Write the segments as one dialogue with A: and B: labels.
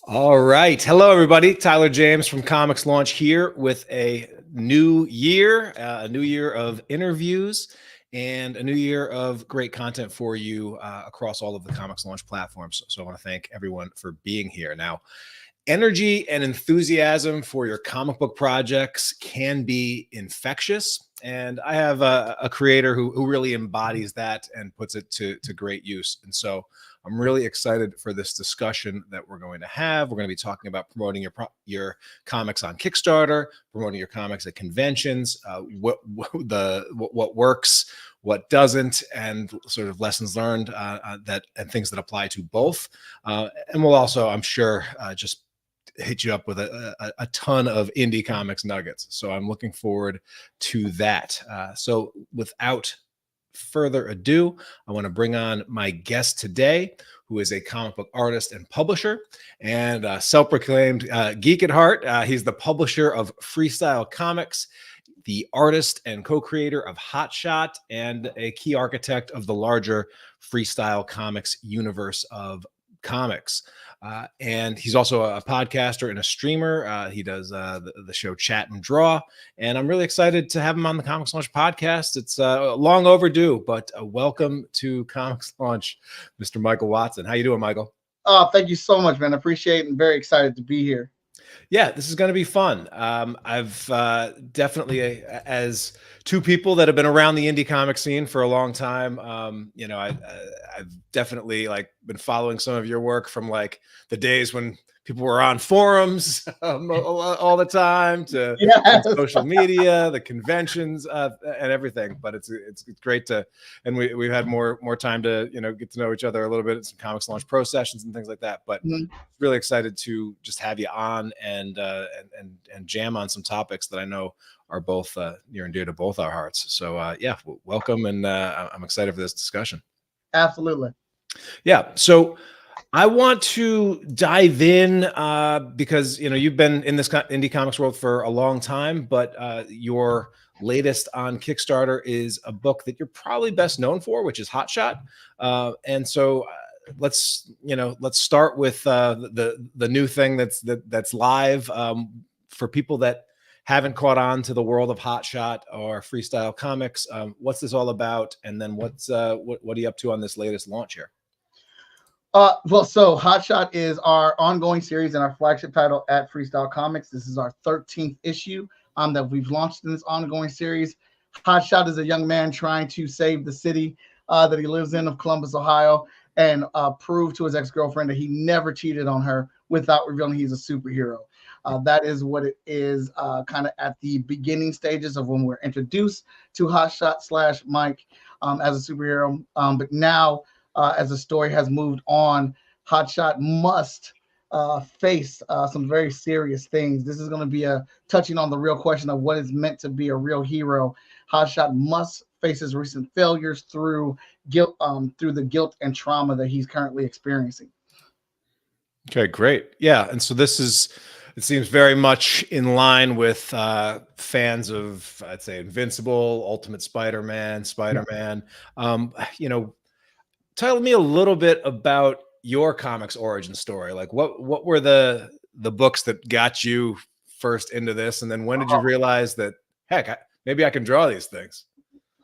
A: All right. Hello, everybody. Tyler James from Comics Launch here with a new year of interviews and a new year of great content for you across all of the Comics Launch platforms. So I want to thank everyone for being here. Now, energy and enthusiasm for your comic book projects can be infectious. And I have a creator who really embodies that and puts it to great use. And so I'm really excited for this discussion that we're going to have. We're going to be talking about promoting your comics on Kickstarter, promoting your comics at conventions, what works, what doesn't, and sort of lessons learned that and things that apply to both. And we'll also, I'm sure, just hit you up with a ton of indie comics nuggets. So I'm looking forward to that. So without further ado, I want to bring on my guest today, who is a comic book artist and publisher and self-proclaimed geek at heart. He's the publisher of Freestyle Comics, the artist and co-creator of Hotshot, and a key architect of the larger Freestyle Comics universe of comics. And he's also a podcaster and a streamer. He does the show Chat and Draw, and I'm really excited to have him on the Comics Launch podcast. It's long overdue, but welcome to Comics Launch, Mr. Michael Watson. How you doing, Michael?
B: Oh, thank you so much, man. I appreciate it and very excited to be here.
A: Yeah, this is going to be fun. I've definitely, as two people that have been around the indie comic scene for a long time, I've definitely been following some of your work from the days when people were on forums all the time to social media, the conventions, and everything. But it's great to, and we've had more time to get to know each other a little bit at some Comics Launch Pro sessions and things like that. But really excited to just have you on and jam on some topics that I know are both near and dear to both our hearts. So yeah, welcome, and I'm excited for this discussion.
B: Absolutely.
A: Yeah. So I want to dive in because you've been in this indie comics world for a long time, but your latest on Kickstarter is a book that you're probably best known for, which is Hotshot. And so let's start with the new thing that's live for people that haven't caught on to the world of Hotshot or Freestyle Comics. What's this all about? And then what are you up to on this latest launch here?
B: Well, so Hotshot is our ongoing series and our flagship title at Freestyle Comics. This is our 13th issue that we've launched in this ongoing series. Hotshot is a young man trying to save the city that he lives in of Columbus, Ohio, and prove to his ex-girlfriend that he never cheated on her without revealing he's a superhero. That is what it is kind of at the beginning stages of when we're introduced to Hotshot / Mike as a superhero. But now, as the story has moved on, Hotshot must face some very serious things. This is going to be touching on the real question of what is meant to be a real hero. Hotshot must face his recent failures through guilt, through the guilt and trauma that he's currently experiencing.
A: Okay, great. Yeah, and so it seems very much in line with fans of, I'd say, Invincible, Ultimate Spider-Man. Tell me a little bit about your comics origin story. What were the books that got you first into this, and then when did you realize that, heck, maybe I can draw these things?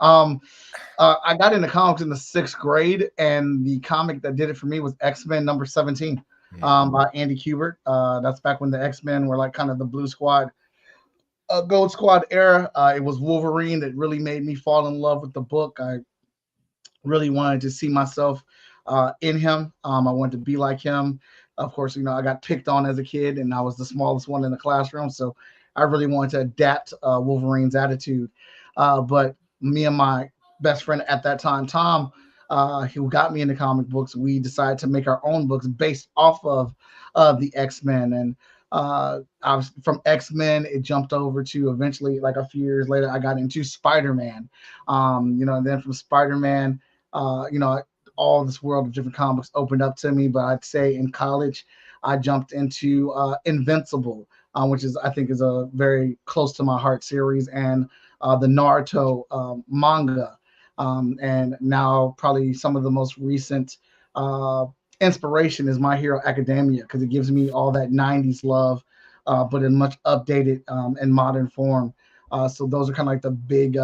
B: I got into comics in the 6th grade, and the comic that did it for me was X-Men number 17 by Andy Kubert. That's back when the X-Men were kind of the Blue Squad, Gold Squad era. It was Wolverine that really made me fall in love with the book. I really wanted to see myself in him. I wanted to be like him. Of course, I got picked on as a kid, and I was the smallest one in the classroom, so I really wanted to adapt Wolverine's attitude. But me and my best friend at that time, Tom, who got me into comic books, we decided to make our own books based off of the X-Men. And I was from X-Men, it jumped over to eventually, a few years later, I got into Spider-Man. And then from Spider-Man, all this world of different comics opened up to me. But I'd say in college, I jumped into Invincible, which I think is a very close to my heart series, and the Naruto manga. And now probably some of the most recent inspiration is My Hero Academia, because it gives me all that 90s love, but in much updated and modern form. So those are kind of like the big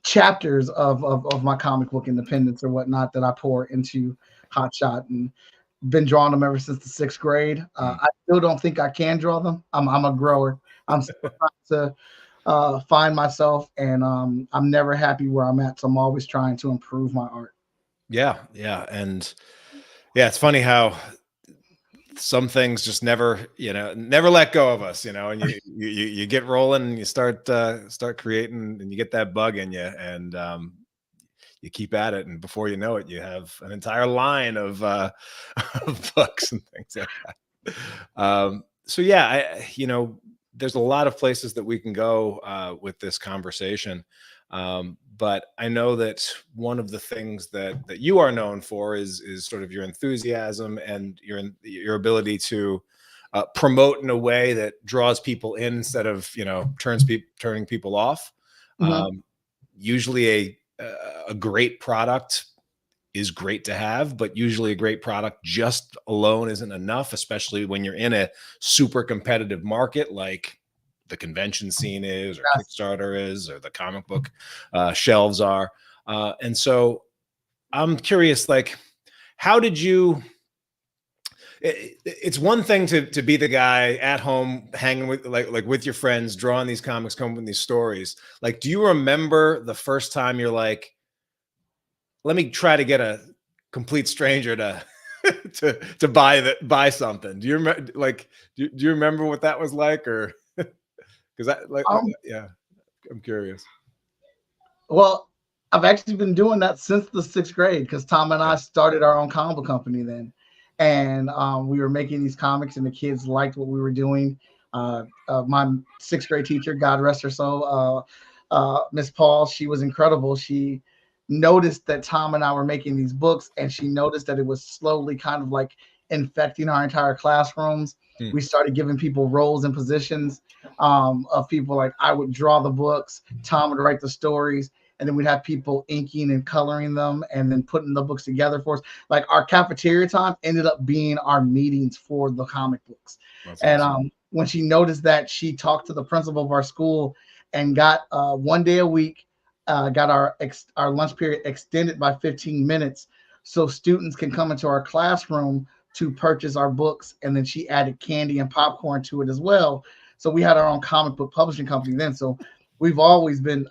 B: chapters of my comic book independence or whatnot that I pour into Hotshot, and been drawing them ever since the 6th grade. I still don't think I can draw them. I'm a grower. I'm still trying to find myself, and I'm never happy where I'm at. So I'm always trying to improve my art.
A: Yeah, yeah, and yeah, it's funny how some things just never, never let go of us, and you get rolling and you start creating, and you get that bug in you, and you keep at it, and before you know it, you have an entire line of, of books and things like that. So yeah, there's a lot of places that we can go with this conversation. But I know that one of the things that you are known for is sort of your enthusiasm and your ability to promote in a way that draws people in instead of turning people off.
B: Mhm.
A: Usually a great product is great to have, but usually a great product just alone isn't enough, especially when you're in a super competitive market like the convention scene is, or
B: Yes.
A: Kickstarter is, or the comic book shelves are. And so I'm curious, like, how did you? It's one thing to be the guy at home hanging with like with your friends, drawing these comics, coming with these stories. Like, do you remember the first time you're like, let me try to get a complete stranger to to buy something? Do you remember, like, do you remember what that was like? Or because I
B: Um,
A: yeah, I'm curious.
B: well, I've actually been doing that since the 6th grade, because Tom and
A: Yeah.
B: I started our own comic book company then, and we were making these comics, and the kids liked what we were doing. My 6th grade teacher, God rest her soul, Miss Paul, she was incredible. She noticed that Tom and I were making these books, and she noticed that it was slowly kind of like infecting our entire classrooms.
A: Hmm.
B: We started giving people roles and positions, of people like I would draw the books, Tom would write the stories, and then we'd have people inking and coloring them and then putting the books together for us. Like our cafeteria time ended up being our meetings for the comic books.
A: That's
B: And
A: awesome.
B: when she noticed that, she talked to the principal of our school and got 1 day a week, got our lunch period extended by 15 minutes so students can come into our classroom to purchase our books. And then she added candy and popcorn to it as well. So we had our own comic book publishing company then. So I've always been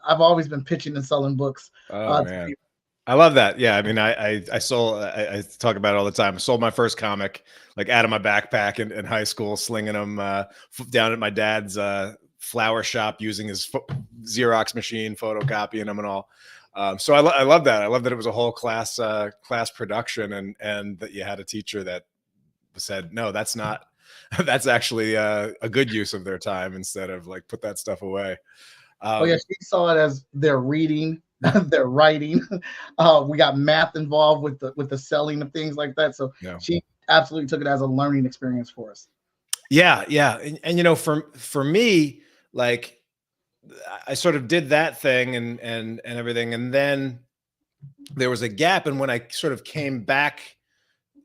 B: pitching and selling books
A: Oh
B: to
A: man.
B: people.
A: I love that. Yeah, I mean, I sold. I talk about it all the time. I sold my first comic like out of my backpack in high school, slinging them down at my dad's flower shop using his Xerox machine, photocopying them and all. So I love that. I love that it was a whole class production, and that you had a teacher that said, no, that's not. That's actually a good use of their time instead of like put that stuff away.
B: Oh yeah,
A: Um,
B: she saw it as their reading, their writing. We got math involved with the selling of things like that. So
A: yeah.
B: she absolutely took it as a learning experience for us.
A: Yeah, yeah, and for me, like I sort of did that thing and everything, and then there was a gap, and when I sort of came back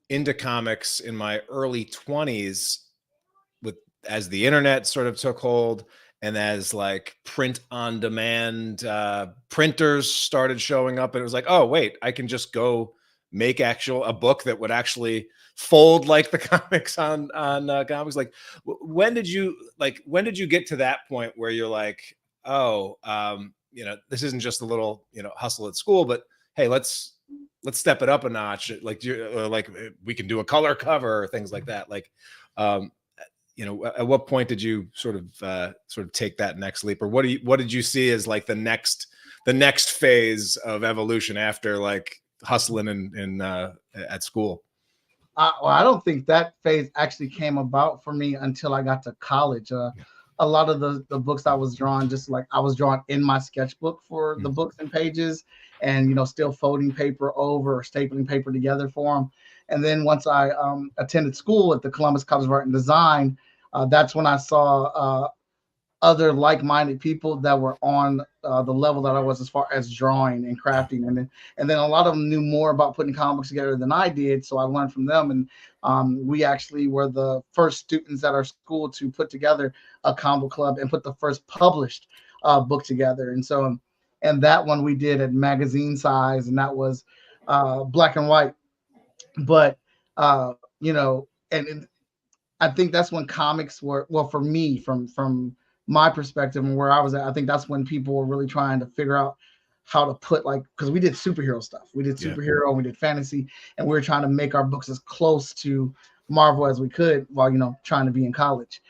A: into comics in my early 20s, with as the internet sort of took hold, and as like print on demand printers started showing up, and it was like, oh wait, I can just go make a book that would actually fold like the comics on comics. Like when did you get to that point where you're like, oh, this isn't just a little hustle at school, but hey, let's step it up a notch, like we can do a color cover or things like that. Like um at what point did you sort of take that next leap, or what did you see as like the next phase of evolution after like hustling in at school?
B: Well, I don't think that phase actually came about for me until I got to college. A lot of the books I was drawing, just like I was drawing in my sketchbook for the
A: Mm.
B: books and pages, and still folding paper over or stapling paper together for them. And then once I attended school at the Columbus College of Art and Design, that's when I saw other like-minded people that were on the level that I was as far as drawing and crafting, and then a lot of them knew more about putting comics together than I did, so I learned from them. And we actually were the first students at our school to put together a comic club and put the first published book together. And so, and that one we did at magazine size, and that was black and white. But you know, and I think that's when comics were, well, for me, from my perspective and where I was at, I think that's when people were really trying to figure out how to put, like, because we did superhero stuff, we did superhero, and we did fantasy, and we were trying to make our books as close to Marvel as we could while, you know, trying to be in college.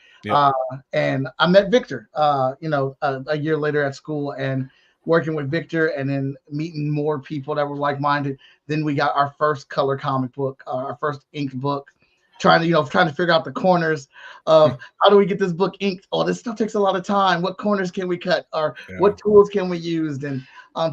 B: And I met Victor, you know, a year later at school, and working with Victor, and then meeting more people that were like-minded. Then we got our first color comic book, our first inked book, trying to figure out the corners of how do we get this book inked. Oh, this stuff takes a lot of time. What corners can we cut, or what tools can we use? And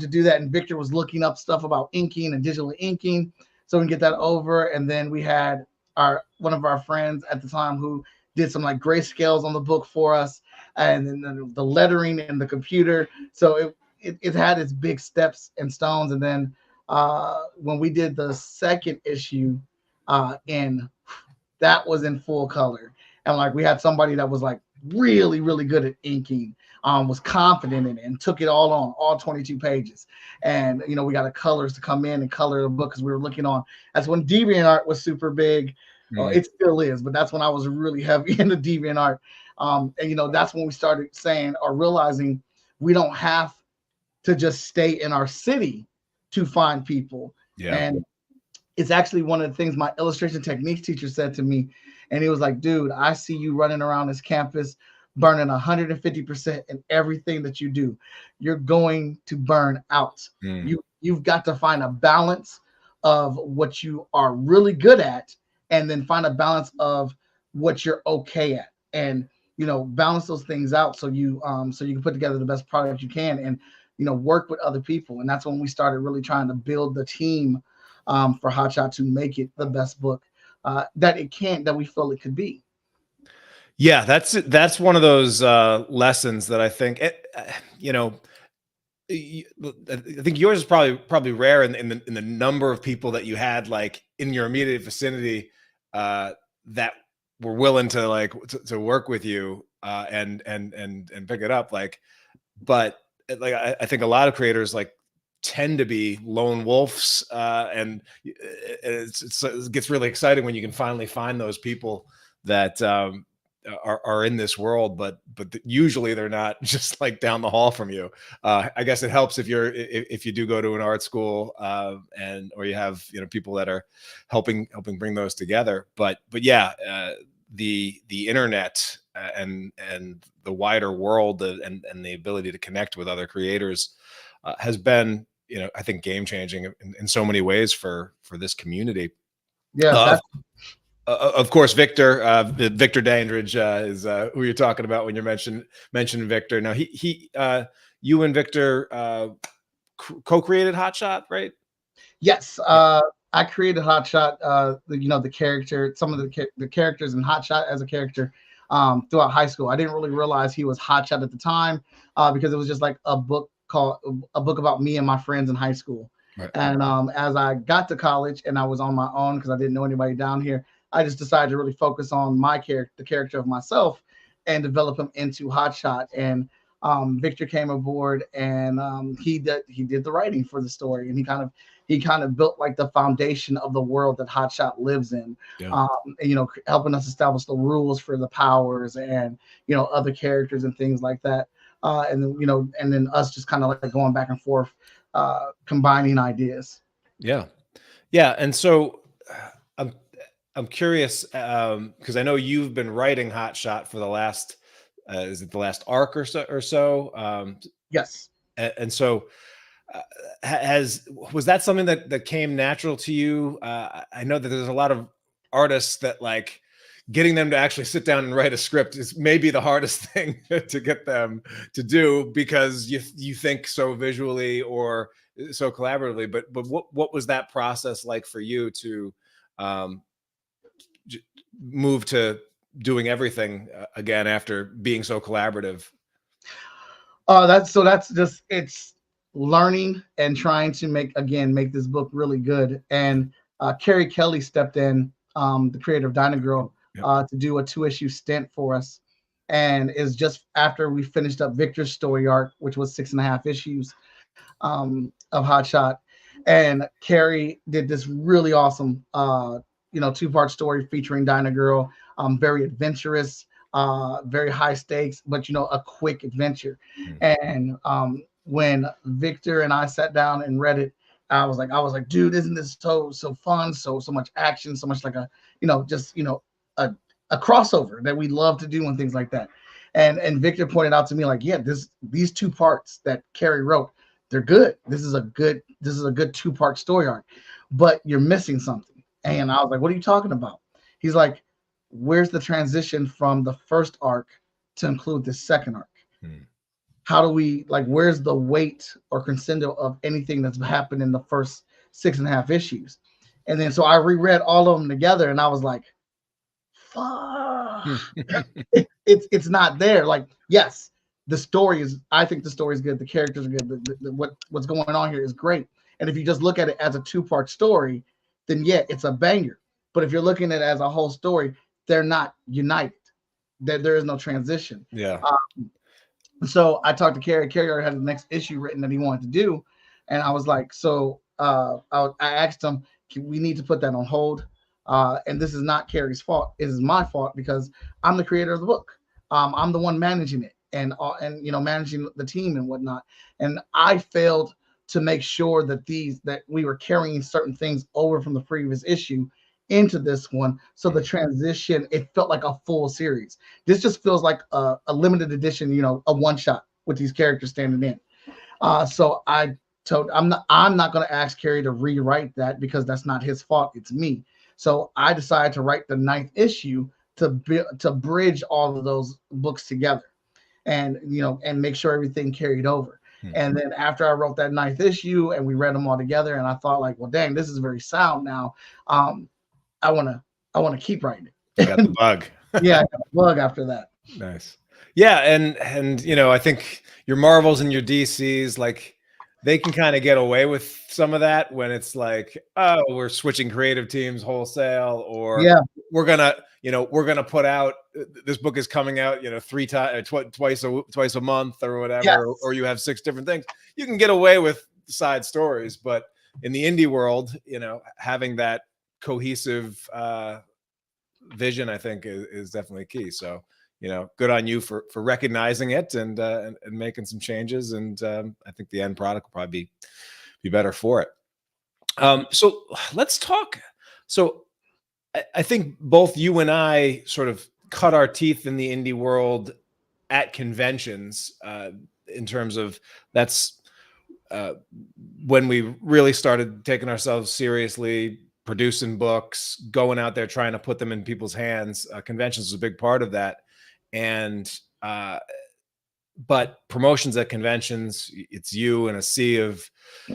B: to do that. And Victor was looking up stuff about inking and digital inking, so we can get that over. And then we had one of our friends at the time who did some like grayscales on the book for us, and then the lettering and the computer. So it had its big steps and stones. And then when we did the second issue, that was in full color, and like we had somebody that was like really, really good at inking, was confident in it, and took it all on, all 22 pages. And you know, we got the colors to come in and color the book, because we were looking on. That's when DeviantArt was super big. It still is, but that's when I was really heavy into DeviantArt. And you know, that's when we started saying, or realizing, we don't have to just stay in our city to find people. And it's actually one of the things my illustration techniques teacher said to me. And he was like, dude, I see you running around this campus burning 150% in everything that you do. You're going to burn out. You've got to find a balance of what you are really good at, and then find a balance of what you're okay at, and you know, balance those things out, so you can put together the best product you can, and you know, work with other people. And that's when we started really trying to build the team for Hotshot to make it the best book that we feel it could be.
A: Yeah, that's one of those lessons that I think, you know, I think yours is probably rare in the number of people that you had like in your immediate vicinity that were willing to like to work with you and pick it up. Like, but like I think a lot of creators like tend to be lone wolves, and it gets really exciting when you can finally find those people that are in this world, but usually they're not just like down the hall from you. I guess it helps if you do go to an art school, or you have, you know, people that are helping bring those together. But yeah, the internet and the wider world, and the ability to connect with other creators has been, you know, I think game changing in so many ways for this community. Of course, Victor Dandridge is who you're talking about when you're mentioning Victor. Now you and Victor co-created Hotshot, right?
B: Yes. I created Hotshot, you know, the character, some of the characters in Hotshot as a character throughout high school. I didn't really realize he was Hotshot at the time because it was just like a book about me and my friends in high school. Right. And as I got to college and I was on my own because I didn't know anybody down here, I just decided to really focus on the character of myself, and develop him into Hotshot. And Victor came aboard, and he did the writing for the story, and he kind of built like the foundation of the world that Hotshot lives in. And, you know, helping us establish the rules for the powers, and you know, other characters and things like that. And then, you know, and then us just kind of like going back and forth, combining ideas.
A: Yeah. And so I'm curious, because I know you've been writing Hotshot for the last, is it the last arc or so?
B: Yes.
A: And so was that something that came natural to you? I know that there's a lot of artists that like getting them to actually sit down and write a script is maybe the hardest thing to get them to do, because you think so visually or so collaboratively. But what was that process like for you to move to doing everything again after being so collaborative?
B: That's just it's learning and trying to make this book really good. And Carrie Kelly stepped in, the creator of Dyna Girl,
A: Yep.
B: to do a 2-issue stint for us, and is just after we finished up Victor's story arc, which was 6.5 issues of Hotshot, and Carrie did this really awesome, 2-part story featuring Dyna Girl, very adventurous, very high stakes, but a quick adventure. And when Victor and I sat down and read it, I was like, dude, isn't this so fun? So much action, so much like a crossover that we love to do and things like that. And Victor pointed out to me like, yeah, these 2 parts that Carrie wrote, they're good. This is a good 2-part story arc, but you're missing something. And I was like, what are you talking about? He's like, where's the transition from the first arc to include the second arc? How do we where's the weight or crescendo of anything that's happened in the first 6.5 issues? And then so I reread all of them together, and I was like, fuck. it's not there. Like, yes, I think the story is good, the characters are good, what's going on here is great. And if you just look at it as a 2-part story, then yeah, it's a banger. But if you're looking at it as a whole story, they're not united. There is no transition.
A: Yeah.
B: So I talked to Carrie. Carrie already had the next issue written that he wanted to do, and I was like, so I asked him, we need to put that on hold. And this is not Carrie's fault. It is my fault because I'm the creator of the book. I'm the one managing it and managing the team and whatnot. And I failed to make sure that we were carrying certain things over from the previous issue into this one. So the transition, it felt like a full series. This just feels like a limited edition, a one-shot with these characters standing in. So I'm not going to ask Carrie to rewrite that because that's not his fault. It's me. So I decided to write the 9th issue to bridge all of those books together, and make sure everything carried over. And then after I wrote that 9th issue and we read them all together, and I thought like, well, dang, this is very sound now. I want to keep writing it.
A: You got the bug.
B: Yeah, I got the bug after that.
A: Nice. Yeah, and I think your Marvels and your DCs, like, they can kind of get away with some of that when it's like, oh, we're switching creative teams wholesale, or we're gonna put out, this book is coming out, twice a month or whatever, or you have 6 different things. You can get away with side stories, but in the indie world, having that cohesive vision, I think, is definitely key. So good on you for recognizing it and making some changes. And I think the end product will probably be better for it. So let's talk. So I think both you and I sort of cut our teeth in the indie world at conventions, in terms of that's when we really started taking ourselves seriously, producing books, going out there, trying to put them in people's hands. Conventions was a big part of that. And but promotions at conventions, it's you and a sea of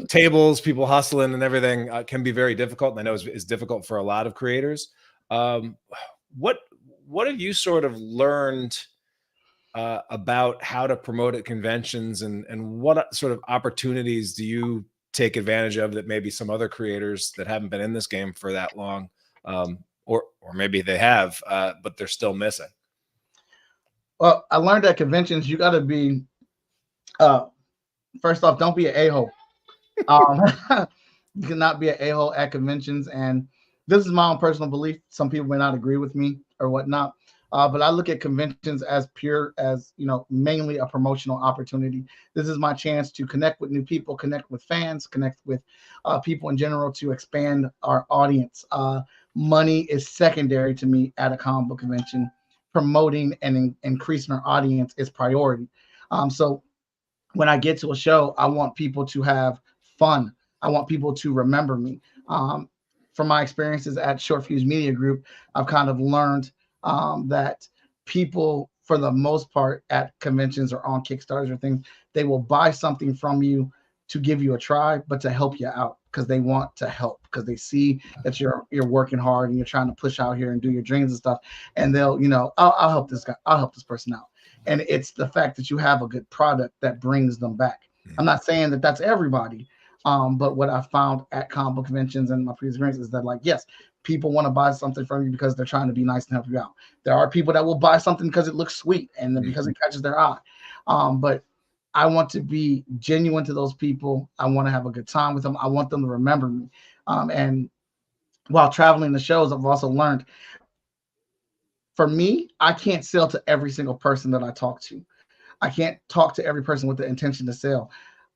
A: tables, people hustling and everything, can be very difficult. And I know it's difficult for a lot of creators. What have you sort of learned about how to promote at conventions, and what sort of opportunities do you take advantage of that maybe some other creators that haven't been in this game for that long, or maybe they have, but they're still missing?
B: Well, I learned at conventions, you got to be, first off, don't be an a-hole. You cannot be an a-hole at conventions. And this is my own personal belief. Some people may not agree with me or whatnot. But I look at conventions as pure as, mainly a promotional opportunity. This is my chance to connect with new people, connect with fans, connect with people in general, to expand our audience. Money is secondary to me at a comic book convention. Promoting and increasing our audience is priority. So when I get to a show, I want people to have fun. I want people to remember me. From my experiences at Short Fuse Media Group, I've kind of learned that people, for the most part, at conventions or on Kickstarters or things, they will buy something from you to give you a try, but to help you out, because they want to help, because they see that you're working hard and you're trying to push out here and do your dreams and stuff. And they'll, I'll help this guy, I'll help this person out. And it's the fact that you have a good product that brings them back. I'm not saying that that's everybody, but what I found at comic book conventions and my previous experience is that, like, yes, people want to buy something from you because they're trying to be nice and help you out. There are people that will buy something because it looks sweet and then because it catches their eye. But I want to be genuine to those people. I want to have a good time with them. I want them to remember me. And while traveling the shows, I've also learned, for me, I can't sell to every single person that I talk to. I can't talk to every person with the intention to sell.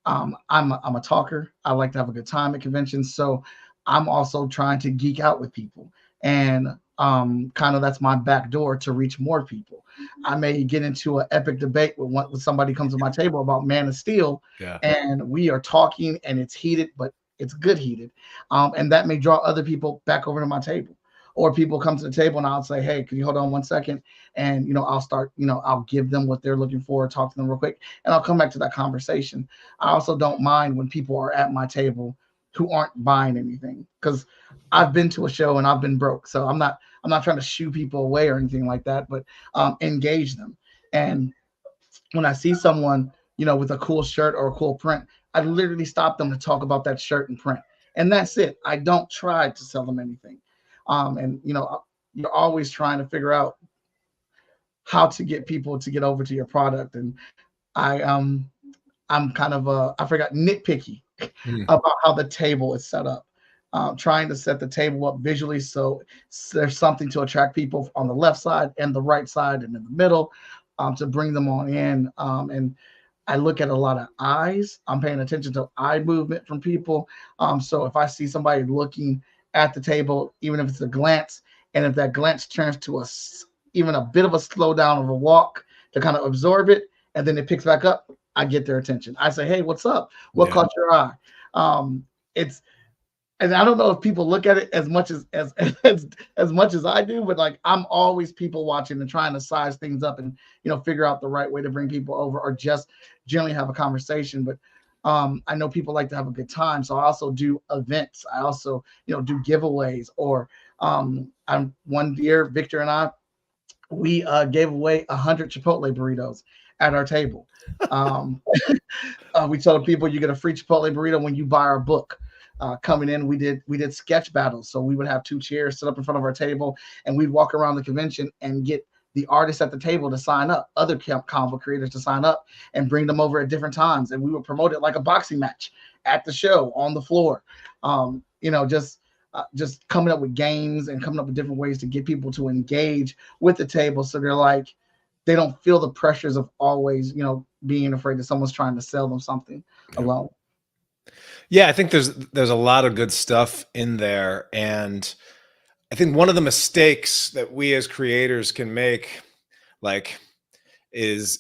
B: I'm a talker. I like to have a good time at conventions. So I'm also trying to geek out with people. And kind of that's my back door to reach more people. I may get into an epic debate with somebody comes to my table about Man of Steel, and we are talking and it's heated, but it's good heated. And that may draw other people back over to my table. Or people come to the table and I'll say, hey, can you hold on 1 second? And, I'll start, I'll give them what they're looking for, talk to them real quick, and I'll come back to that conversation. I also don't mind when people are at my table who aren't buying anything, because I've been to a show and I've been broke. So I'm not trying to shoo people away or anything like that, but engage them. And when I see someone, with a cool shirt or a cool print, I literally stop them to talk about that shirt and print. And that's it. I don't try to sell them anything. And you're always trying to figure out how to get people to get over to your product. And I'm kind of I forgot, nitpicky about how the table is set up. Trying to set the table up visually so there's something to attract people on the left side and the right side and in the middle, to bring them on in. And I look at a lot of eyes. I'm paying attention to eye movement from people. So if I see somebody looking at the table, even if it's a glance, and if that glance turns to even a bit of a slowdown of a walk to kind of absorb it, and then it picks back up, I get their attention. I say, hey, what's up? What caught your eye? And I don't know if people look at it as much as much as I do, but like, I'm always people watching and trying to size things up and figure out the right way to bring people over, or just generally have a conversation. But I know people like to have a good time, so I also do events. I also do giveaways. Or one year, Victor and I, we gave away 100 Chipotle burritos at our table. We told people you get a free Chipotle burrito when you buy our book. Coming in, we did sketch battles. So we would have 2 chairs set up in front of our table, and we'd walk around the convention and get the artists at the table to sign up, other comic book creators to sign up, and bring them over at different times. And we would promote it like a boxing match at the show on the floor. Just coming up with games and coming up with different ways to get people to engage with the table, so they don't feel the pressures of always being afraid that someone's trying to sell them something alone.
A: Yeah, I think there's a lot of good stuff in there. And I think one of the mistakes that we as creators can make, like, is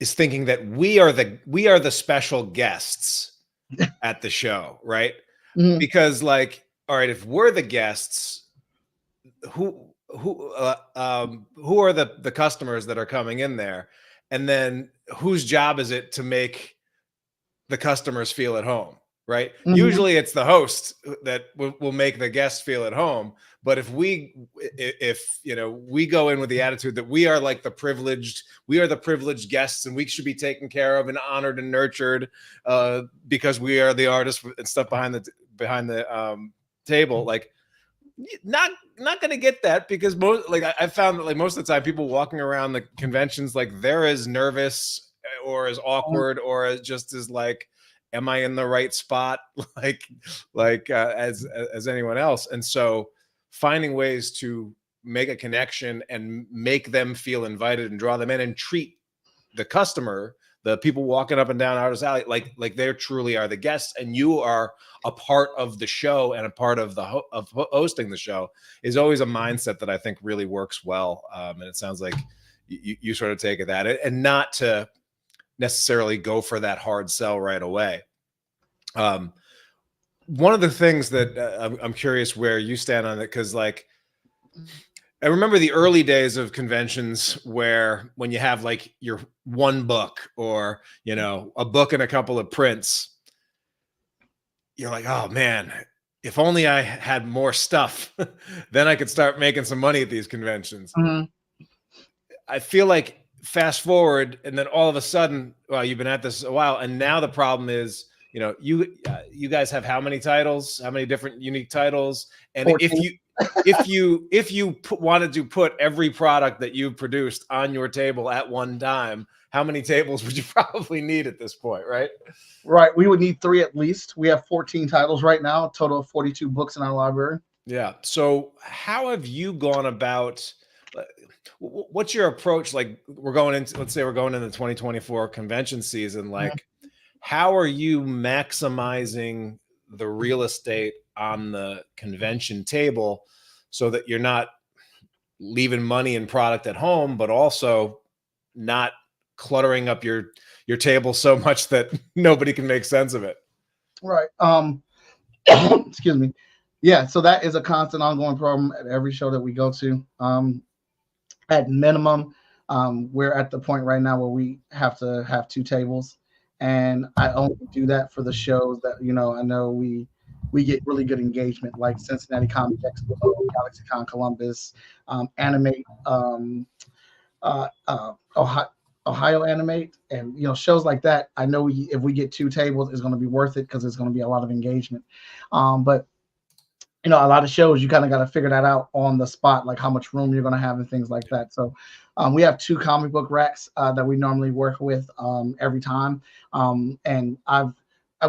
A: thinking that we are the special guests at the show, right?
B: Mhm.
A: Because, like, all right, if we're the guests, who are the customers that are coming in there, and then whose job is it to make the customers feel at home, right?
B: Mhm.
A: Usually it's the host that will make the guests feel at home. But if we go in with the attitude that we are like the privileged guests, and we should be taken care of and honored and nurtured because we are the artists and stuff behind the table, like, not going to get that. Because I found that, like, most of the time people walking around the conventions, like, they're as nervous or as awkward or as like, am I in the right spot? as anyone else. And so finding ways to make a connection and make them feel invited and draw them in, and treat the customer, the people walking up and down Artist Alley, like they truly are the guests, and you are a part of the show and a part of hosting the show, is always a mindset that I think really works well. And it sounds like you sort of take at that, and not to necessarily go for that hard sell right away. One of the things that I'm curious where you stand on it, because, like, I remember the early days of conventions where, when you have like your one book, or a book and a couple of prints, you're like, oh man, if only I had more stuff, then I could start making some money at these conventions.
B: Mhm.
A: I feel like fast forward, and then all of a sudden, well, you've been at this a while, and now the problem is, you guys have how many titles? How many different unique titles? And
B: 14.
A: if you wanted to put every product that you've produced on your table at one time, how many tables would you probably need at this point, right?
B: Right. We would need 3 at least. We have 14 titles right now, a total of 42 books in our library.
A: Yeah. So how have you gone about, what's your approach? Like, let's say we're going into the 2024 convention season. Like, how are you maximizing the real estate on the convention table so that you're not leaving money and product at home, but also not cluttering up your table so much that nobody can make sense of it?
B: Right. Excuse me. Yeah, so that is a constant ongoing problem at every show that we go to. At minimum, we're at the point right now where we have to have 2 tables, and I only do that for the shows that I know we get really good engagement, like Cincinnati Comic Expo, GalaxyCon Columbus, Animate, Ohio Animate, and shows like that. I know if we get 2 tables, it's going to be worth it because it's going to be a lot of engagement. But a lot of shows you kind of got to figure that out on the spot, like how much room you're going to have and things like that. So we have 2 comic book racks that we normally work with every time. And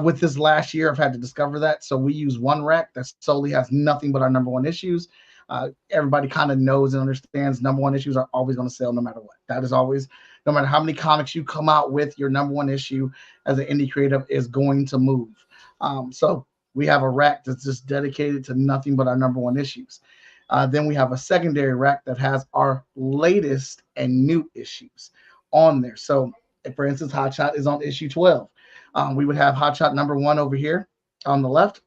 B: with this last year, I've had to discover that. So we use 1 rack that solely has nothing but our #1 issues. Everybody kind of knows and understands #1 issues are always going to sell no matter what. That is always, no matter how many comics you come out with, your #1 issue as an indie creative is going to move. So we have a rack that's just dedicated to nothing but our #1 issues. Then we have a secondary rack that has our latest and new issues on there. So, for instance, Hotshot is on issue 12. We would have Hotshot #1 over here on the left,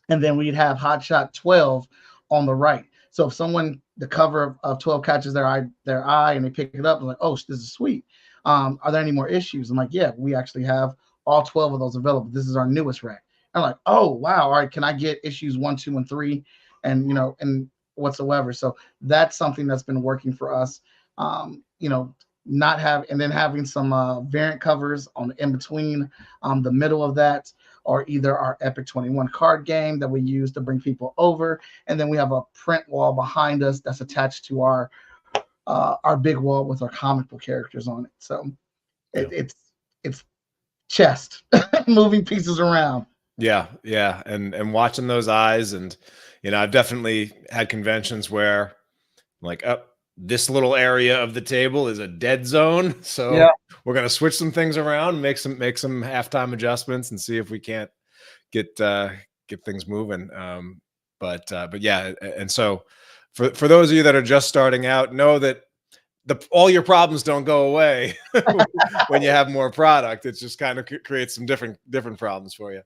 B: and then we'd have Hotshot 12 on the right. So if the cover of 12 catches their eye and they pick it up, and like, oh, this is sweet. Are there any more issues? I'm like, yeah, we actually have all 12 of those available. This is our newest rack. I'm like, oh wow, all right, can I get issues 1, 2, and 3, and and whatsoever? So that's something that's been working for us. Having some variant covers on in between, the middle of that, or either our Epic 21 card game that we use to bring people over, and then we have a print wall behind us that's attached to our big wall with our comic book characters on it. So it's chest moving pieces around.
A: Yeah, yeah, and watching those eyes, and I've definitely had conventions where, like, this little area of the table is a dead zone, so we're gonna switch some things around, make some halftime adjustments, and see if we can't get things moving. But yeah, and so for those of you that are just starting out, know that all your problems don't go away when you have more product. It just kind of creates some different problems for you.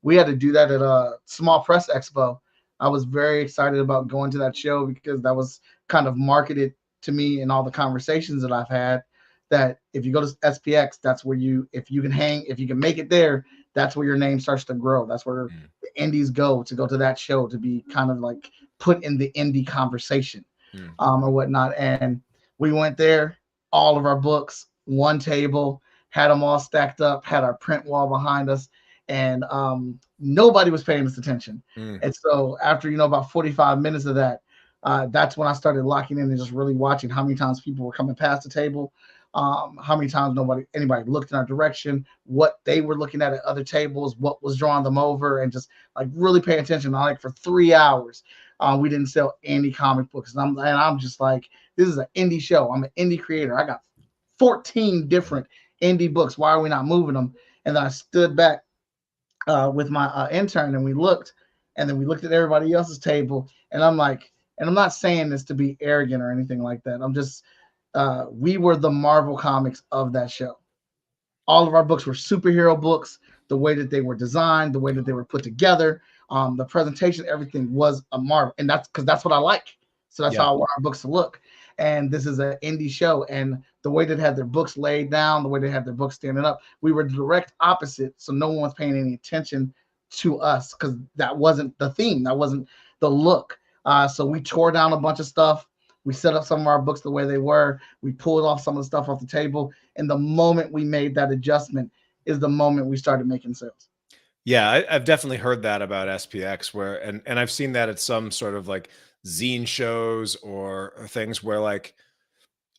B: We had to do that at a Small Press Expo. I was very excited about going to that show because that was kind of marketed to me in all the conversations that I've had, that if you go to SPX, that's where if you can make it there, that's where your name starts to grow. That's where the indies go to that show, to be kind of like put in the indie conversation or whatnot. And we went there, all of our books, 1 table, had them all stacked up, had our print wall behind us, and nobody was paying us attention. And so after about 45 minutes of that, that's when I started locking in and just really watching how many times people were coming past the table, how many times anybody looked in our direction, what they were looking at other tables, what was drawing them over, and just like really paying attention. Like for 3 hours, we didn't sell any comic books, and I'm just like, this is an indie show. I'm an indie creator. I got 14 different indie books. Why are we not moving them? And then I stood back with my intern, and we looked at everybody else's table, and I'm like, and I'm not saying this to be arrogant or anything like that. I'm just, we were the Marvel Comics of that show. All of our books were superhero books. The way that they were designed, the way that they were put together, the presentation, everything was a Marvel, and that's because that's what I like. So that's how I want our books to look. And this is an indie show, and the way they had their books laid down, the way they had their books standing up, we were direct opposite. So no one was paying any attention to us because that wasn't the theme, that wasn't the look. So we tore down a bunch of stuff. We set up some of our books the way they were. We pulled off some of the stuff off the table. And the moment we made that adjustment is the moment we started making sales.
A: Yeah, I've definitely heard that about SPX where, and I've seen that at some sort of like zine shows or things where like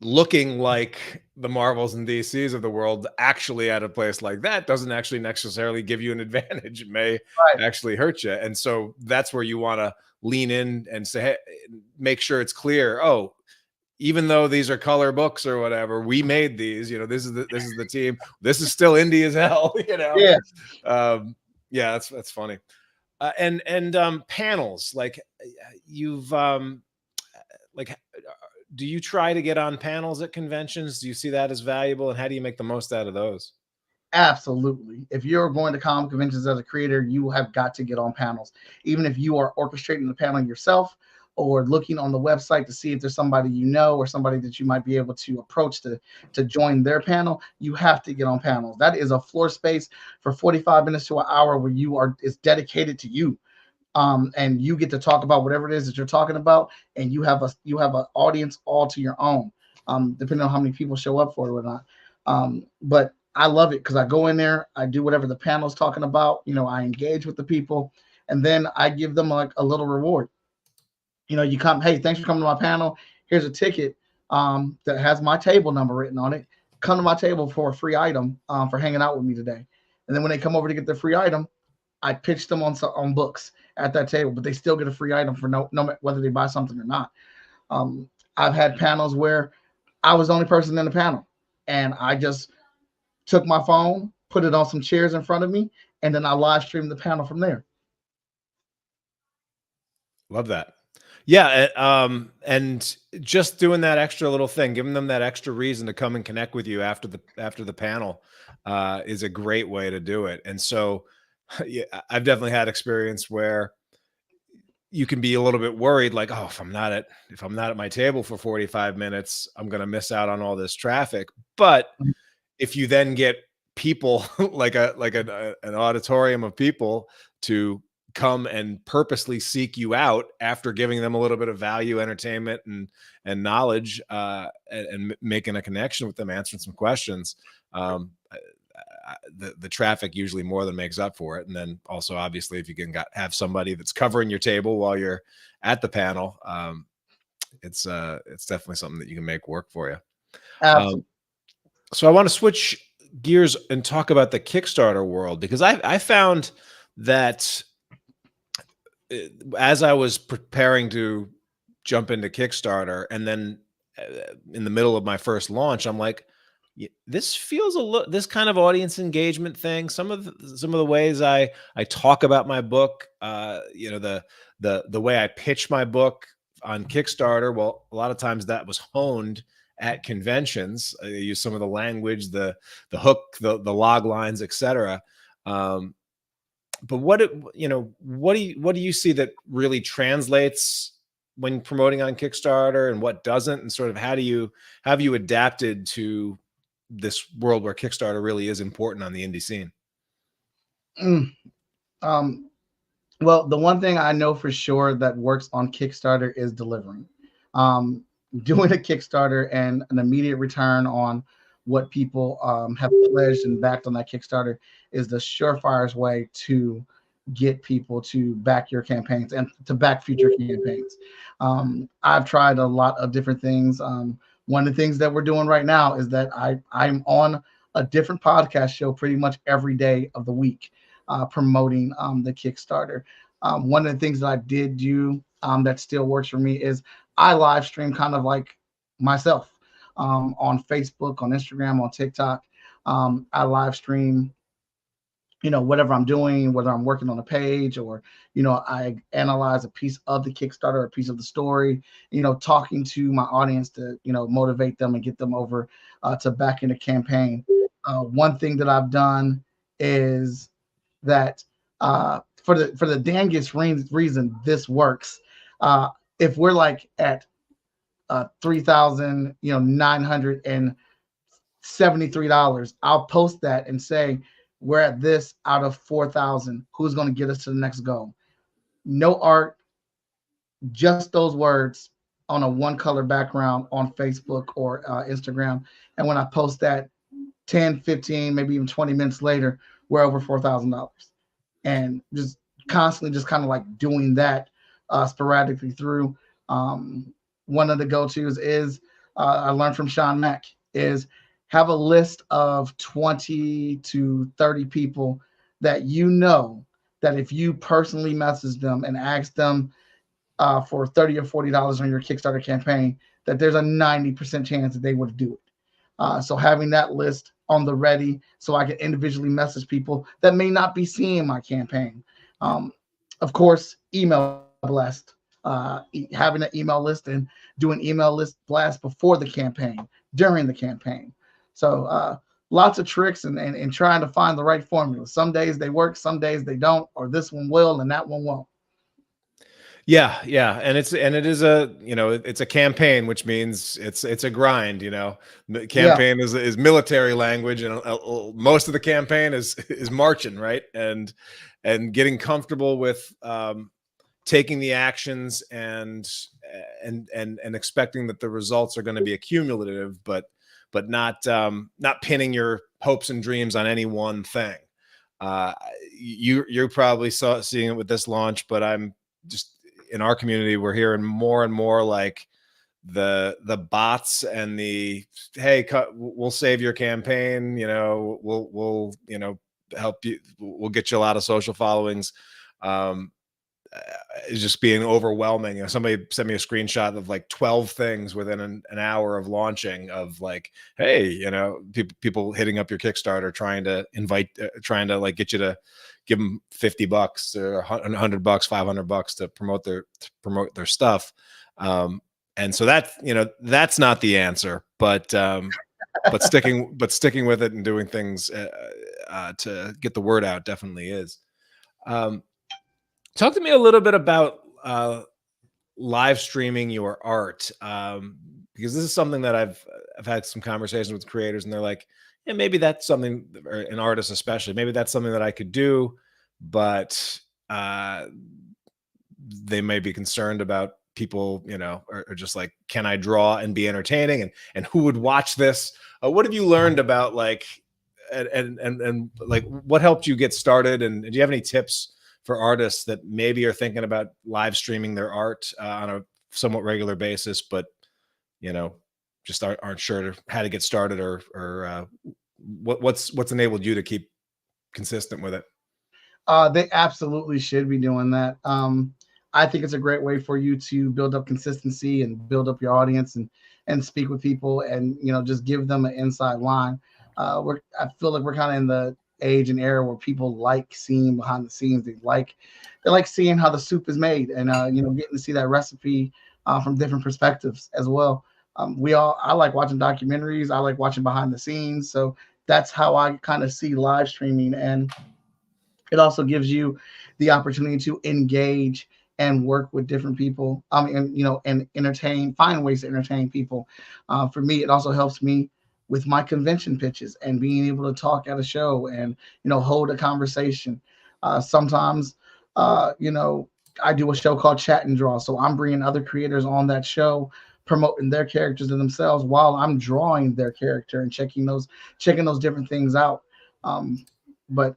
A: looking like the Marvels and DCs of the world actually at a place like that doesn't actually necessarily give you an advantage. It may
B: Right.
A: actually hurt you. And so that's where you want to lean in and say, hey, make sure it's clear. Oh, even though these are color books or whatever, we made these, this is the team. This is still indie as hell,
B: Yeah.
A: Yeah, that's funny. And panels, like you've like do you try to get on panels at conventions? Do you see that as valuable, and how do you make the most out of those?
B: Absolutely. If you're going to comic conventions as a creator, you have got to get on panels. Even if you are orchestrating the panel yourself or looking on the website to see if there's somebody you know or somebody that you might be able to approach to join their panel, you have to get on panels. That is a floor space for 45 minutes to an hour where it's dedicated to you. And you get to talk about whatever it is that you're talking about, and you have an audience all to your own, depending on how many people show up for it or not. But I love it because I go in there, I do whatever the panel's talking about, I engage with the people, and then I give them like a little reward. You come, hey, thanks for coming to my panel. Here's a ticket that has my table number written on it. Come to my table for a free item for hanging out with me today. And then when they come over to get their free item, I pitch them on books at that table, but they still get a free item for no whether they buy something or not. I've had panels where I was the only person in the panel, and I just took my phone, put it on some chairs in front of me, and then I live streamed the panel from there.
A: Love that. Yeah, and just doing that extra little thing, giving them that extra reason to come and connect with you after the panel is a great way to do it. And so, yeah, I've definitely had experience where you can be a little bit worried, like, oh, if I'm not at my table for 45 minutes, I'm going to miss out on all this traffic. But if you then get people like an auditorium of people to come and purposely seek you out after giving them a little bit of value, entertainment, and knowledge, and making a connection with them, answering some questions, the traffic usually more than makes up for it. And then also, obviously, if you can have somebody that's covering your table while you're at the panel, it's definitely something that you can make work for you.
B: Absolutely.
A: So I want to switch gears and talk about the Kickstarter world, because I found that as I was preparing to jump into Kickstarter, and then in the middle of my first launch, I'm like, this feels this kind of audience engagement thing. Some of the ways I talk about my book, the way I pitch my book on Kickstarter. Well, a lot of times that was honed at conventions. I use some of the language, the hook, the log lines, etc. But what do you see that really translates when promoting on Kickstarter, and what doesn't, and sort of how have you adapted to this world where Kickstarter really is important on the indie scene?
B: Well, the one thing I know for sure that works on Kickstarter is delivering. Doing a Kickstarter and an immediate return on what people have pledged and backed on that Kickstarter is the surefirest way to get people to back your campaigns and to back future campaigns. I've tried a lot of different things. One of the things that we're doing right now is that I'm on a different podcast show pretty much every day of the week, promoting the Kickstarter. One of the things that I did do that still works for me is I live stream kind of like myself on Facebook, on Instagram, on TikTok. I live stream, whatever I'm doing, whether I'm working on a page or, I analyze a piece of the Kickstarter, a piece of the story, talking to my audience to, motivate them and get them over to back in the campaign. One thing that I've done is that for the dangest reason this works. If we're like at $3,973, I'll post that and say, we're at this out of 4,000. Who's going to get us to the next goal? No art, just those words on a one color background on Facebook or Instagram. And when I post that 10, 15, maybe even 20 minutes later, we're over $4,000. And just constantly just kind of like doing that sporadically through. One of the go-tos is I learned from Sean Mack is have a list of 20 to 30 people that you know that if you personally message them and ask them for $30 or $40 on your Kickstarter campaign, that there's a 90% chance that they would do it. So having that list on the ready so I can individually message people that may not be seeing my campaign. Of course, email blast, having an email list and doing email list blast before the campaign, during the campaign. So lots of tricks and trying to find the right formula. Some days they work, some days they don't, or this one will and that one won't.
A: Yeah, yeah, and it is a, you know, it's a campaign, which means it's a grind. You know, campaign is military language, and most of the campaign is marching, right, and getting comfortable with taking the actions and expecting that the results are going to be accumulative, but not pinning your hopes and dreams on any one thing. You're probably seeing it with this launch, but I'm just, in our community, we're hearing more and more like the bots and the, hey, we'll save your campaign, you know, we'll you know, help you, we'll get you a lot of social followings. Is just being overwhelming. You know, somebody sent me a screenshot of like 12 things within an hour of launching, of like, hey, you know, people hitting up your Kickstarter, trying to invite, trying to like get you to give them $50 or $100, $500 to promote their stuff. And so that, you know, that's not the answer, but sticking with it and doing things to get the word out definitely is. Talk to me a little bit about live streaming your art, because this is something that I've had some conversations with creators, and they're like, yeah, maybe that's something, or an artist especially, maybe that's something that I could do, but they may be concerned about people, you know, or just like, can I draw and be entertaining, and who would watch this? What have you learned about like, and like, what helped you get started, and do you have any tips for artists that maybe are thinking about live streaming their art on a somewhat regular basis, but, you know, just aren't sure how to get started, or what's enabled you to keep consistent with it?
B: They absolutely should be doing that. I think it's a great way for you to build up consistency and build up your audience and speak with people, and, you know, just give them an inside line. I feel like we're kind of in the age and era where people like seeing behind the scenes. They like seeing how the soup is made, and you know, getting to see that recipe from different perspectives as well. I like watching documentaries. I like watching behind the scenes. So that's how I kind of see live streaming, and it also gives you the opportunity to engage and work with different people. And, you know, and find ways to entertain people. For me, it also helps me with my convention pitches and being able to talk at a show and, you know, hold a conversation. Sometimes, you know, I do a show called Chat and Draw. So I'm bringing other creators on that show, promoting their characters and themselves while I'm drawing their character and checking those different things out. But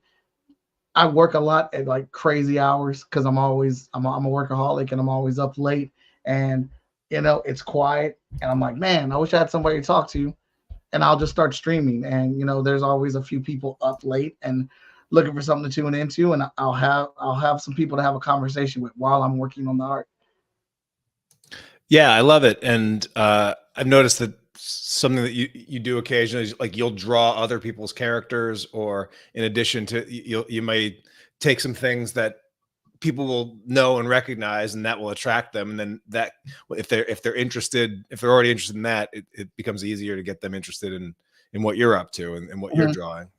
B: I work a lot at like crazy hours because I'm a workaholic, and I'm always up late, and, you know, it's quiet, and I'm like, man, I wish I had somebody to talk to, and I'll just start streaming. And, you know, there's always a few people up late and looking for something to tune into, and I'll have some people to have a conversation with while I'm working on the art.
A: Yeah, I love it. And I've noticed that something that you do occasionally is like, you'll draw other people's characters, or in addition to, you may take some things that people will know and recognize, and that will attract them. And then that, if they're interested, if they're already interested in that, it becomes easier to get them interested in what you're up to, and what you're drawing.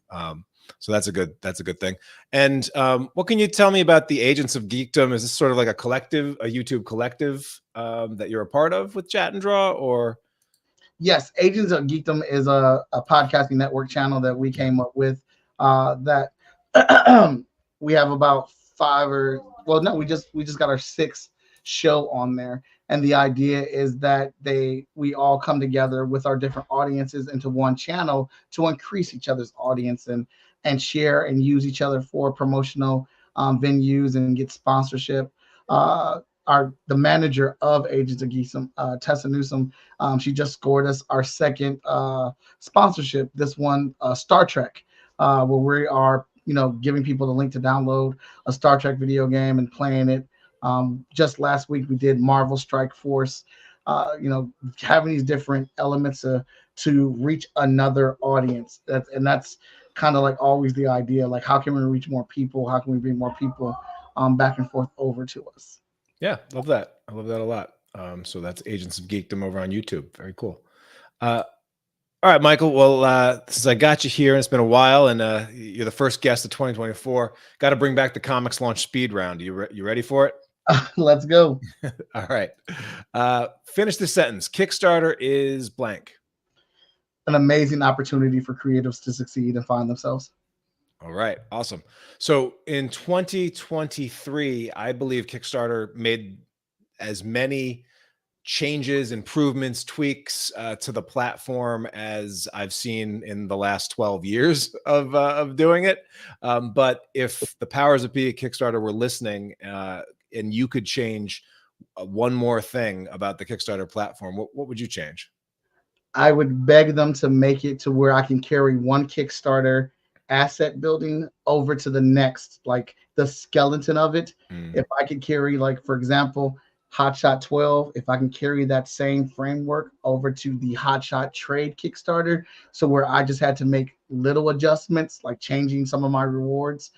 A: So that's a good thing. And what can you tell me about the Agents of Geekdom? Is this sort of like a YouTube collective that you're a part of with Chat and Draw, or?
B: Yes, Agents of Geekdom is a podcasting network channel that we came up with. That we have about we just got our 6th show on there, And the idea is that we all come together with our different audiences into one channel to increase each other's audience and share and use each other for promotional venues and get sponsorship. The manager of Agents of Geekdom, Tessa Newsom, she just scored us our second sponsorship. This one, Star Trek, where we are, giving people the link to download a Star Trek video game and playing it. Just last week we did Marvel Strike Force. Having these different elements to reach another audience. That's kind of like always the idea. Like, how can we reach more people? How can we bring more people back and forth over to us?
A: Yeah, love that. I love that a lot. So that's Agents of Geekdom over on YouTube. Very cool. All right, Michael. Well, since I got you here, and it's been a while, and you're the first guest of 2024, got to bring back the Comics Launch Speed Round. You ready for it?
B: Let's go.
A: All right. Finish the sentence. Kickstarter is blank.
B: An amazing opportunity for creatives to succeed and find themselves.
A: All right. Awesome. So in 2023, I believe Kickstarter made as many changes, improvements, tweaks to the platform as I've seen in the last 12 years of doing it. But if the powers that be at Kickstarter were listening, and you could change one more thing about the Kickstarter platform, what would you change?
B: I would beg them to make it to where I can carry one Kickstarter asset building over to the next, like the skeleton of it. If I could carry, like, for example, Hotshot 12, if I can carry that same framework over to the Hotshot Trade Kickstarter, so where I just had to make little adjustments, like changing some of my rewards,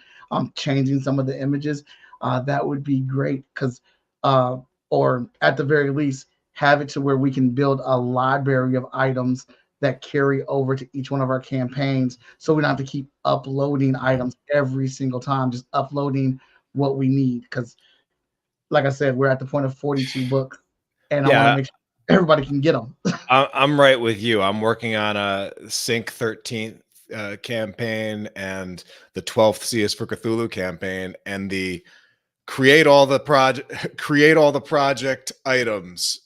B: changing some of the images, that would be great. Because or at the very least, have it to where we can build a library of items that carry over to each one of our campaigns, so we don't have to keep uploading items every single time, just uploading what we need. Because, like I said, we're at the point of 42 books, and I want to make sure everybody can get them.
A: I'm right with you. I'm working on a Sync 13th campaign and the 12th C is for Cthulhu campaign, and the create all the project items,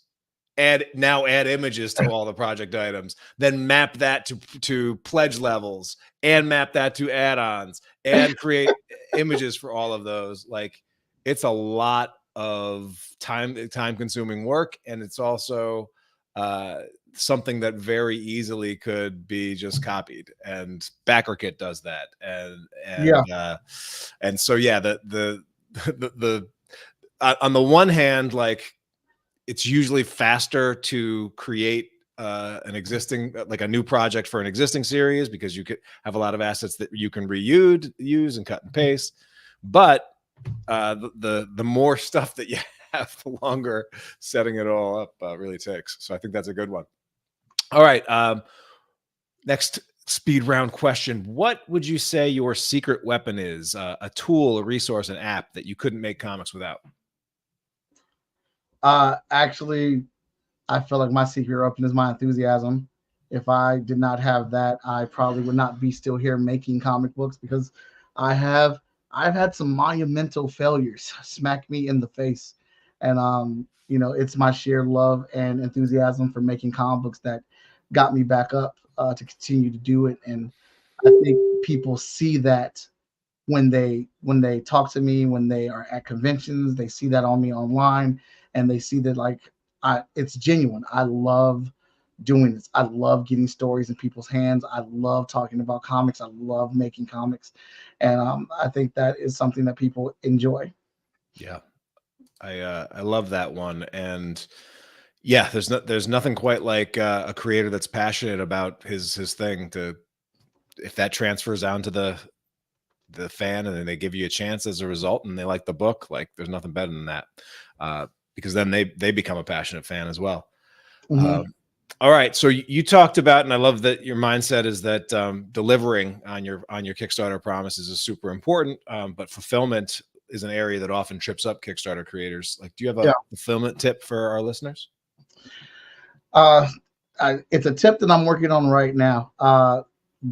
A: add images to all the project items, then map that to pledge levels, and map that to add-ons, and create images for all of those. Like, it's a lot of time consuming work, and it's also something that very easily could be just copied, and BackerKit does that. And so the on the one hand, like, it's usually faster to create an existing, like a new project for an existing series, because you could have a lot of assets that you can use and cut and paste. But the more stuff that you have, the longer setting it all up really takes. So I think that's a good one. All right. Next speed round question. What would you say your secret weapon is? A tool, a resource, an app that you couldn't make comics without?
B: Actually, I feel like my secret weapon is my enthusiasm. If I did not have that, I probably would not be still here making comic books, because I've had some monumental failures smack me in the face. And it's my sheer love and enthusiasm for making comic books that got me back up to continue to do it. And I think people see that when they talk to me, when they are at conventions, they see that on me online, and they see that, like, it's genuine. I love doing this. I love getting stories in people's hands. I love talking about comics. I love making comics. And I think that is something that people enjoy.
A: Yeah, I love that one. And yeah, there's nothing quite like a creator that's passionate about his thing, if that transfers down to the fan, and then they give you a chance as a result, and they like the book. Like, there's nothing better than that, because then they become a passionate fan as well. All right, so you talked about, and I love that your mindset is that delivering on your Kickstarter promises is super important, but fulfillment is an area that often trips up Kickstarter creators. Like, do you have a fulfillment tip for our listeners?
B: It's a tip that I'm working on right now.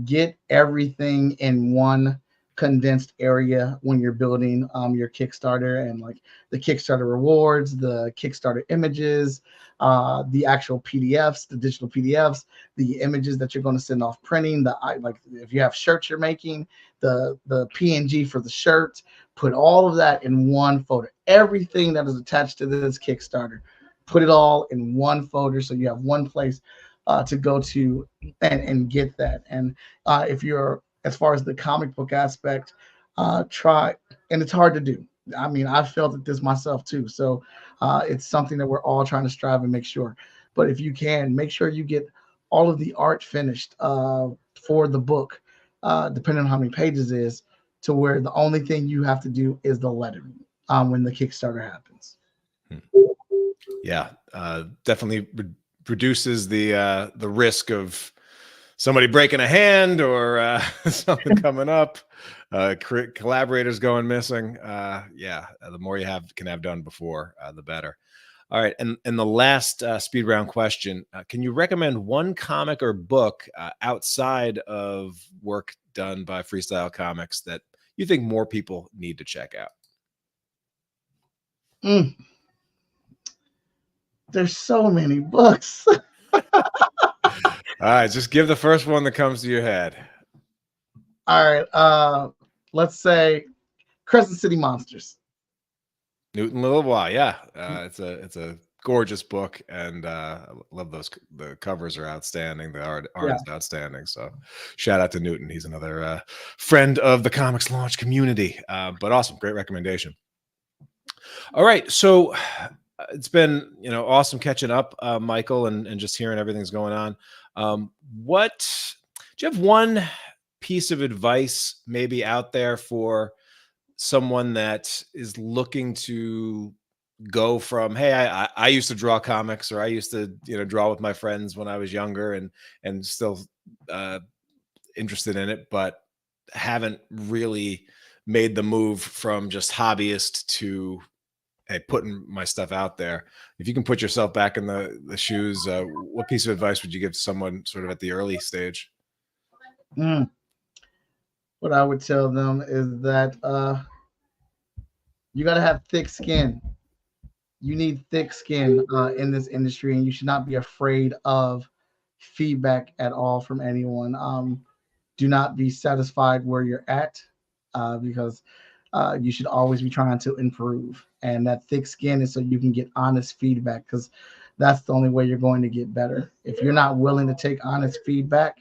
B: Get everything in one condensed area when you're building your Kickstarter, and like the Kickstarter rewards, the Kickstarter images, the actual PDFs, the digital PDFs, the images that you're going to send off printing, like if you have shirts you're making, the PNG for the shirt, put all of that in one folder. Everything that is attached to this Kickstarter, put it all in one folder so you have one place to go to and get that. And if you're, as far as the comic book aspect, try, and it's hard to do. I mean, I've felt at this myself too. So it's something that we're all trying to strive and make sure. But if you can, make sure you get all of the art finished for the book, depending on how many pages it is, to where the only thing you have to do is the lettering when the Kickstarter happens.
A: Yeah, definitely reduces the risk of somebody breaking a hand or something coming up, collaborators going missing. Yeah, the more you can have done before, the better. All right, and the last speed round question: can you recommend one comic or book outside of work done by Freestyle Comics that you think more people need to check out?
B: There's so many books.
A: All right, just give the first one that comes to your head.
B: All right, let's say Crescent City Monsters.
A: Newton Lillois, yeah, it's a gorgeous book, and I love those. The covers are outstanding. The art is outstanding. So, shout out to Newton. He's another friend of the Comics Launch community. But awesome, great recommendation. All right, so it's been awesome catching up, Michael, and just hearing everything's going on. What do you have one piece of advice maybe out there for someone that is looking to go from, hey, I used to draw comics, or I used to draw with my friends when I was younger, and still interested in it, but haven't really made the move from just hobbyist to, hey, putting my stuff out there. If you can put yourself back in the shoes, what piece of advice would you give to someone sort of at the early stage?
B: What I would tell them is that you got to have thick skin. You need thick skin in this industry, and you should not be afraid of feedback at all from anyone. Do not be satisfied where you're at, because you should always be trying to improve. And that thick skin is so you can get honest feedback, because that's the only way you're going to get better. If you're not willing to take honest feedback,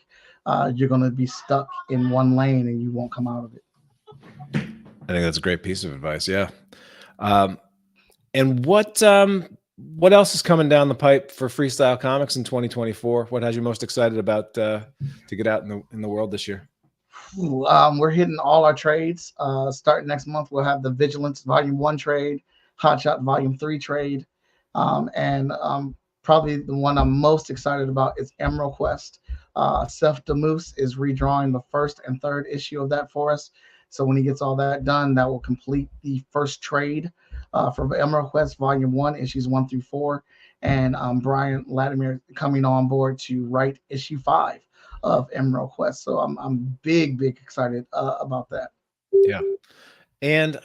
B: you're going to be stuck in one lane and you won't come out of it.
A: I think that's a great piece of advice. Yeah. And what else is coming down the pipe for Freestyle Comics in 2024? What has you most excited about to get out in the world this year?
B: We're hitting all our trades. Starting next month, we'll have the Vigilance Volume 1 trade, Hotshot Volume 3 trade, and probably the one I'm most excited about is Emerald Quest. Seth DeMoose is redrawing the first and third issue of that for us. So when he gets all that done, that will complete the first trade for Emerald Quest Volume 1, issues 1 through 4. And Brian Latimer coming on board to write issue 5 of Emerald Quest. So I'm big excited about that.
A: Yeah. And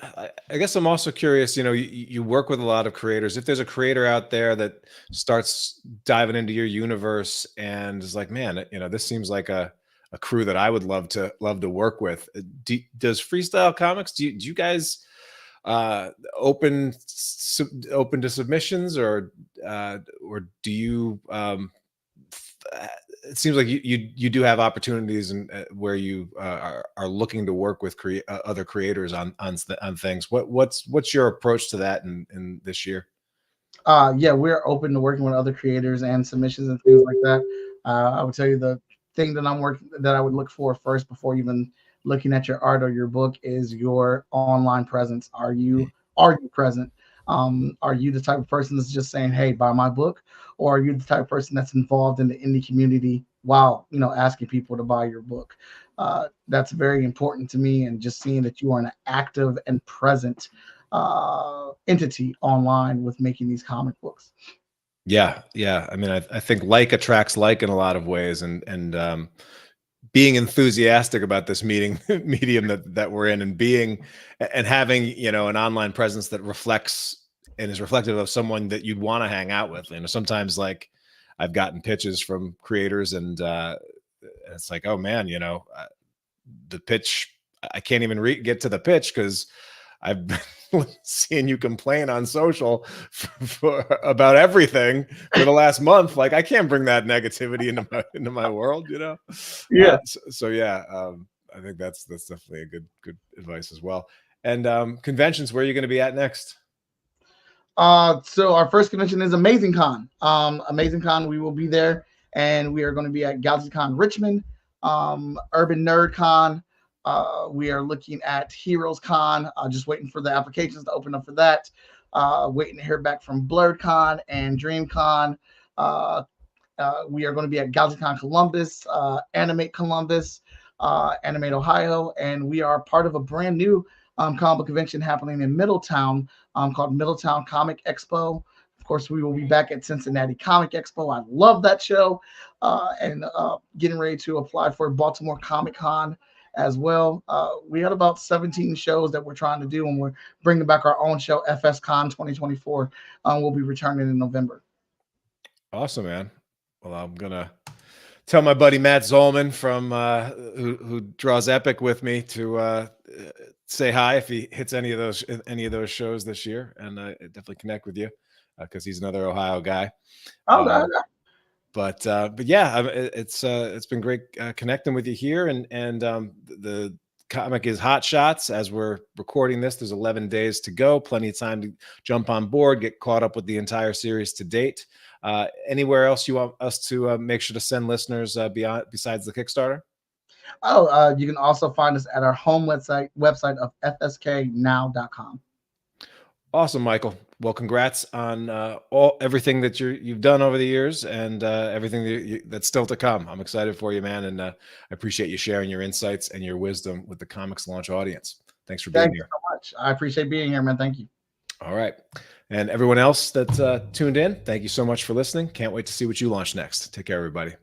A: I guess I'm also curious, you work with a lot of creators. If there's a creator out there that starts diving into your universe and is like, man, this seems like a crew that I would love to work with. Does Freestyle Comics, do you guys open to submissions, or do you it seems like you do have opportunities where you are looking to work with other creators on things. What's your approach to that in this year?
B: Yeah, we're open to working with other creators and submissions and things like that. I would tell you the thing that I would look for first before even looking at your art or your book is your online presence. Are you present? Are you the type of person that's just saying, hey, buy my book? Or are you the type of person that's involved in the indie community while asking people to buy your book? That's very important to me, and just seeing that you are an active and present entity online with making these comic books.
A: Yeah. I mean, I think like attracts like in a lot of ways, and being enthusiastic about this medium that we're in, and having, you know, an online presence that reflects and is reflective of someone that you'd want to hang out with. You know, sometimes like I've gotten pitches from creators, and it's like, oh man, you know, the pitch, I can't even get to the pitch because I've been seeing you complain on social about everything for the last month. Like, I can't bring that negativity into my world, you know?
B: Yeah.
A: So yeah, I think that's definitely a good advice as well. And conventions, where are you going to be at next?
B: So our first convention is Amazing Con. Amazing Con, we will be there, and we are going to be at GalaxyCon Richmond, Urban Nerd Con. We are looking at Heroes Con. Just waiting for the applications to open up for that. Waiting to hear back from Blurred Con and Dream Con. We are going to be at GalaxyCon Columbus, Animate Columbus, Animate Ohio, and we are part of a brand new comic book convention happening in Middletown called Middletown Comic Expo. Of course, we will be back at Cincinnati Comic Expo. I love that show, and getting ready to apply for Baltimore Comic Con as well. We had about 17 shows that we're trying to do, and we're bringing back our own show, FS Con 2024. We'll be returning in November.
A: Awesome, man. Well, I'm gonna tell my buddy Matt Zolman from who draws Epic with me to say hi if he hits any of those shows this year, and definitely connect with you because he's another Ohio guy.
B: Okay.
A: But yeah, it's been great connecting with you here, and the comic is Hotshots. As we're recording this, there's 11 days to go. Plenty of time to jump on board, get caught up with the entire series to date. Anywhere else you want us to make sure to send listeners besides the Kickstarter?
B: You can also find us at our home website of fsknow.com.
A: Awesome, Michael. Well, congrats on everything that you've done over the years, and everything that's still to come. I'm excited for you, man, and I appreciate you sharing your insights and your wisdom with the Comics Launch audience. Thanks for being here.
B: Thank you so much. I appreciate being here, man. Thank you.
A: All right. And everyone else that tuned in, thank you so much for listening. Can't wait to see what you launch next. Take care, everybody.